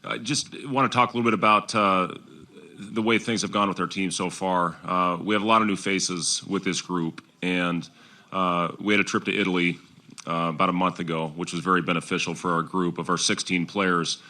I just want to talk a little bit about the way things have gone with our team so far. We have a lot of new faces with this group, and we had a trip to Italy about a month ago, which was very beneficial for our group. Of our 16 players,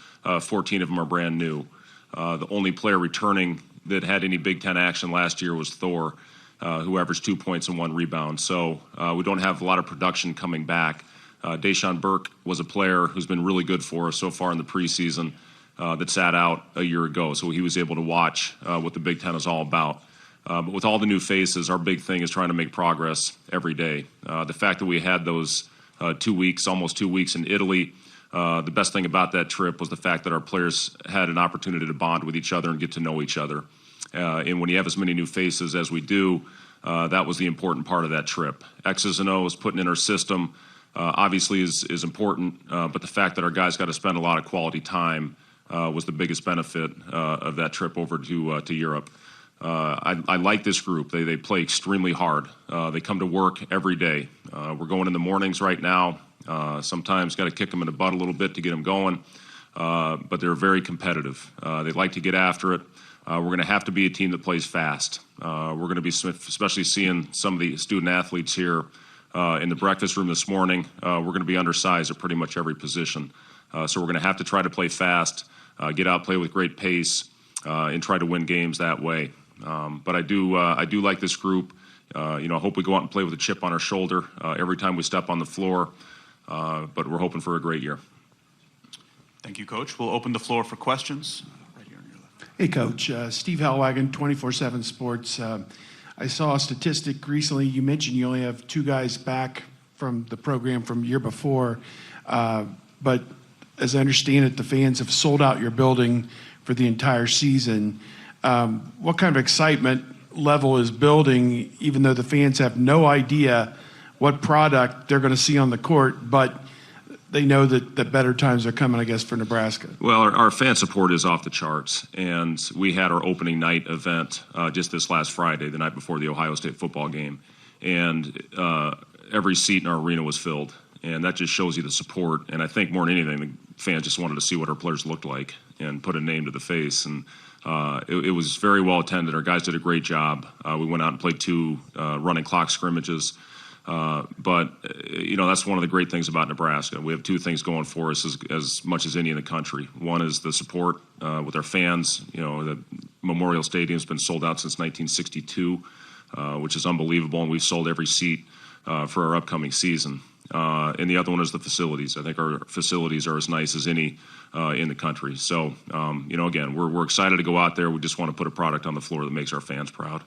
14 of them are brand new. The only player returning that had any Big Ten action last year was Thor, who averaged 2 points and 1 rebound. So we don't have a lot of production coming back. Deshaun Burke was a player who's been really good for us so far in the preseason that sat out a year ago. So he was able to watch what the Big Ten is all about. But with all the new faces, our big thing is trying to make progress every day. The fact that we had those 2 weeks, almost 2 weeks in Italy, the best thing about that trip was the fact that our players had an opportunity to bond with each other and get to know each other. And when you have as many new faces as we do, that was the important part of that trip. X's and O's, putting in our system, obviously is important, but the fact that our guys got to spend a lot of quality time was the biggest benefit of that trip over to Europe. I like this group. They play extremely hard. They come to work every day. We're going in the mornings right now. Sometimes got to kick them in the butt a little bit to get them going, but they're very competitive. They like to get after it. We're going to have to be a team that plays fast. We're going to be, especially seeing some of the student athletes here in the breakfast room this morning, we're going to be undersized at pretty much every position. So we're going to have to try to play fast, get out, play with great pace, and try to win games that way. But I do like this group. I hope we go out and play with a chip on our shoulder every time we step on the floor. But we're hoping for a great year. Thank you, Coach. We'll open the floor for questions. Right here on your left. Hey, Coach. Steve Hellwagon, 24/7 Sports. I saw a statistic recently. You mentioned you only have 2 guys back from the program from the year before. But as I understand it, the fans have sold out your building for the entire season. What kind of excitement level is building, even though the fans have no idea what product they're going to see on the court, but they know that better times are coming, I guess, for Nebraska? Well, our fan support is off the charts, and we had our opening night event just this last Friday, the night before the Ohio State football game, and every seat in our arena was filled, and that just shows you the support. And I think more than anything, the fans just wanted to see what our players looked like and put a name to the face, and it was very well attended. Our guys did a great job. We went out and played 2 running clock scrimmages. But that's one of the great things about Nebraska. We have 2 things going for us as much as any in the country. One is the support with our fans. The Memorial Stadium's been sold out since 1962, which is unbelievable, and we've sold every seat for our upcoming season. And the other one is the facilities. I think our facilities are as nice as any in the country. So, again, we're excited to go out there. We just want to put a product on the floor that makes our fans proud.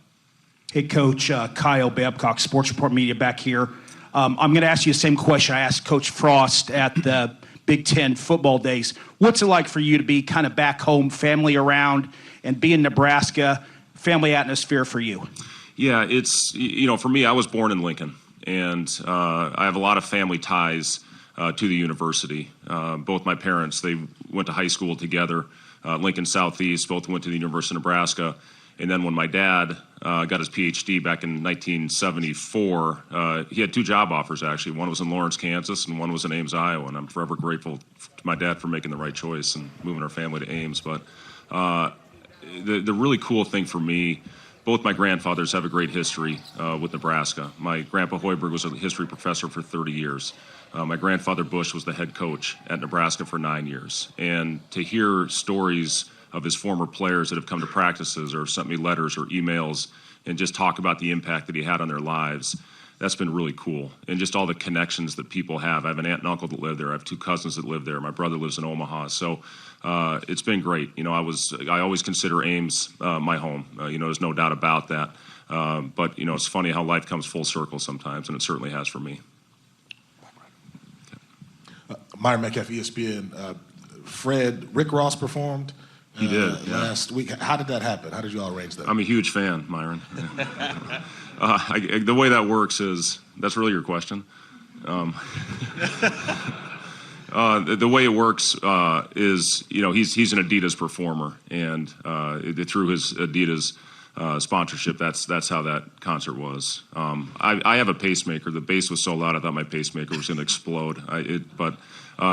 Hey, Coach, Kyle Babcock, Sports Report Media back here. I'm going to ask you the same question I asked Coach Frost at the Big Ten football days. What's it like for you to be kind of back home, family around, and be in Nebraska, family atmosphere for you? Yeah, it's, for me, I was born in Lincoln, and I have a lot of family ties to the university. Both my parents, they went to high school together, Lincoln Southeast, both went to the University of Nebraska. And then when my dad got his PhD back in 1974, he had 2 job offers, actually. One was in Lawrence, Kansas, and one was in Ames, Iowa. And I'm forever grateful to my dad for making the right choice and moving our family to Ames. But the really cool thing for me, both my grandfathers have a great history with Nebraska. My grandpa Hoiberg was a history professor for 30 years. My grandfather Bush was the head coach at Nebraska for 9 years. And to hear stories of his former players that have come to practices or sent me letters or emails and just talk about the impact that he had on their lives, that's been really cool. And just all the connections that people have. I have an aunt and uncle that live there. I have 2 cousins that live there. My brother lives in Omaha. So it's been great. I always consider Ames my home. There's no doubt about that. But it's funny how life comes full circle sometimes, and it certainly has for me. Myron Metcalf, ESPN. Rick Ross performed. He did, last week. How did that happen? How did you all arrange that? I'm a huge fan, Myron. The way that works is, that's really your question. The way it works is, he's an Adidas performer, and through his Adidas sponsorship, that's how that concert was. I have a pacemaker. The bass was so loud I thought my pacemaker was going to explode. But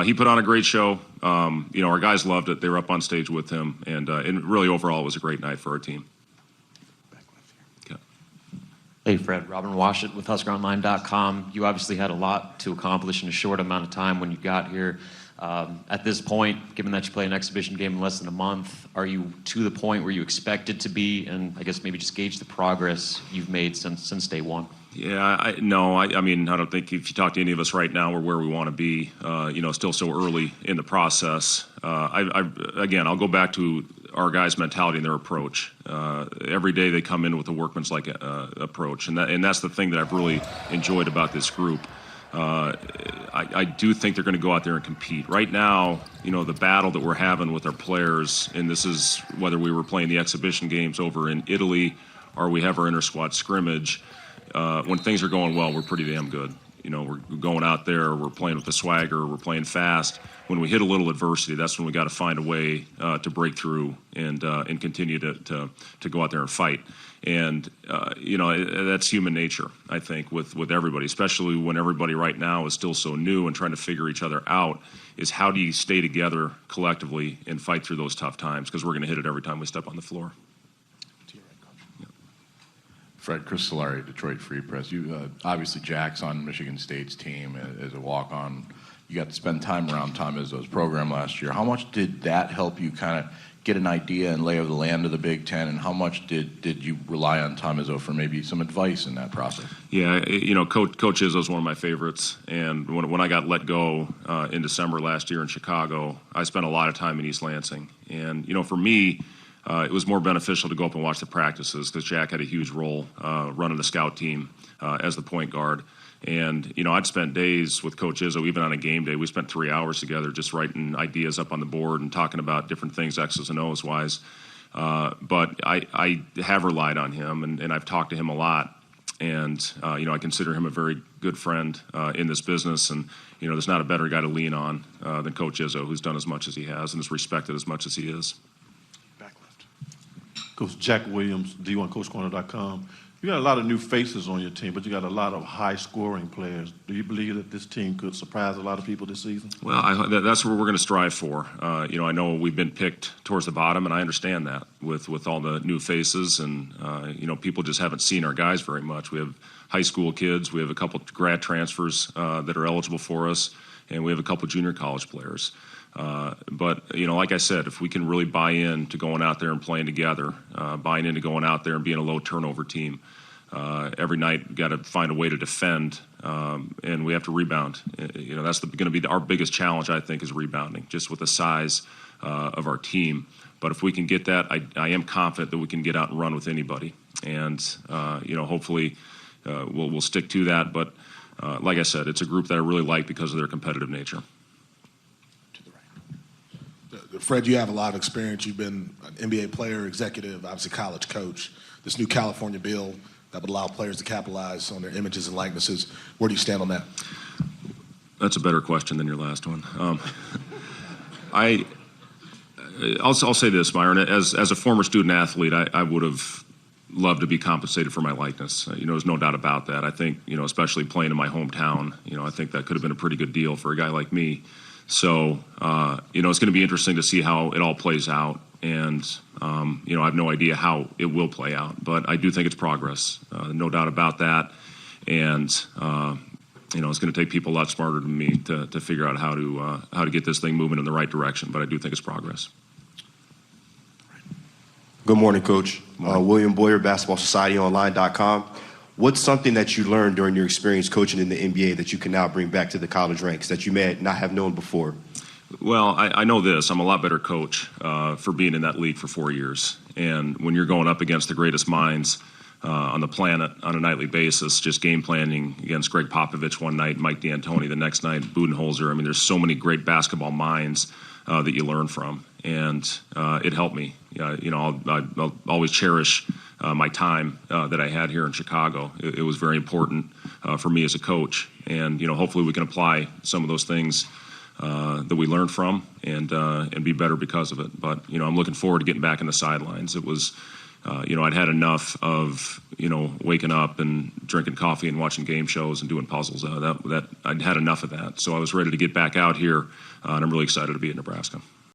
he put on a great show. Our guys loved it. They were up on stage with him, and really overall it was a great night for our team. Okay. Hey, Fred. Robin Washut with HuskerOnline.com. You obviously had a lot to accomplish in a short amount of time when you got here. At this point, given that you play an exhibition game in less than a month, are you to the point where you expected to be? And I guess maybe just gauge the progress you've made since day one. Yeah, I don't think if you talk to any of us right now, we're where we want to be. Still so early in the process. I'll go back to our guys' mentality and their approach. Every day they come in with a workman's-like approach, and that's the thing that I've really enjoyed about this group. I do think they're going to go out there and compete. Right now, the battle that we're having with our players, and this is whether we were playing the exhibition games over in Italy or we have our inter-squad scrimmage, when things are going well, we're pretty damn good. We're going out there, we're playing with the swagger, we're playing fast. When we hit a little adversity, that's when we got to find a way to break through and continue to go out there and fight. And that's human nature, I think, with everybody, especially when everybody right now is still so new and trying to figure each other out. Is how do you stay together collectively and fight through those tough times? Because we're going to hit it every time we step on the floor. Fred, Chris Solari, Detroit Free Press. You obviously Jack's on Michigan State's team as a walk-on. You got to spend time around Tom Izzo's program last year. How much did that help you kind of get an idea and lay of the land of the Big Ten, and how much did you rely on Tom Izzo for maybe some advice in that process? Yeah, Coach Izzo's one of my favorites, and when I got let go in December last year in Chicago, I spent a lot of time in East Lansing, and for me, it was more beneficial to go up and watch the practices because Jack had a huge role running the scout team as the point guard. And, I'd spent days with Coach Izzo, even on a game day. We spent 3 hours together just writing ideas up on the board and talking about different things, X's and O's wise. But I have relied on him, and I've talked to him a lot. And, I consider him a very good friend in this business. And, there's not a better guy to lean on than Coach Izzo, who's done as much as he has and is respected as much as he is. Coach Jack Williams, D1CoachCorner.com. You got a lot of new faces on your team, but you got a lot of high-scoring players. Do you believe that this team could surprise a lot of people this season? Well, that's what we're going to strive for. I know we've been picked towards the bottom, and I understand that with all the new faces, and people just haven't seen our guys very much. We have high school kids, we have a couple grad transfers that are eligible for us, and we have a couple junior college players. But like I said, if we can really buy in to going out there and playing together, buying into going out there and being a low turnover team, every night got to find a way to defend, and we have to rebound. That's going to be our biggest challenge, I think, is rebounding, just with the size of our team. But if we can get that, I am confident that we can get out and run with anybody, and hopefully we'll stick to that. But like I said, it's a group that I really like because of their competitive nature. Fred, you have a lot of experience. You've been an NBA player, executive, obviously college coach. This new California bill that would allow players to capitalize on their images and likenesses. Where do you stand on that? That's a better question than your last one. I'll say this, Myron. As a former student athlete, I would have loved to be compensated for my likeness. There's no doubt about that. I think, especially playing in my hometown, I think that could have been a pretty good deal for a guy like me. So, it's going to be interesting to see how it all plays out. And, I have no idea how it will play out. But I do think it's progress, no doubt about that. And, it's going to take people a lot smarter than me to figure out how to get this thing moving in the right direction. But I do think it's progress. Good morning, Coach. William Boyer, BasketballSocietyOnline.com. What's something that you learned during your experience coaching in the NBA that you can now bring back to the college ranks that you may not have known before? Well, I know this. I'm a lot better coach for being in that league for 4 years. And when you're going up against the greatest minds on the planet on a nightly basis, just game planning against Greg Popovich one night, Mike D'Antoni the next night, Budenholzer. There's so many great basketball minds that you learn from. And it helped me. I'll always cherish my time that I had here in Chicago. It was very important for me as a coach. And, hopefully we can apply some of those things that we learned from and be better because of it. But, I'm looking forward to getting back in the sidelines. It was I'd had enough of, waking up and drinking coffee and watching game shows and doing puzzles. I'd had enough of that. So I was ready to get back out here, and I'm really excited to be in Nebraska.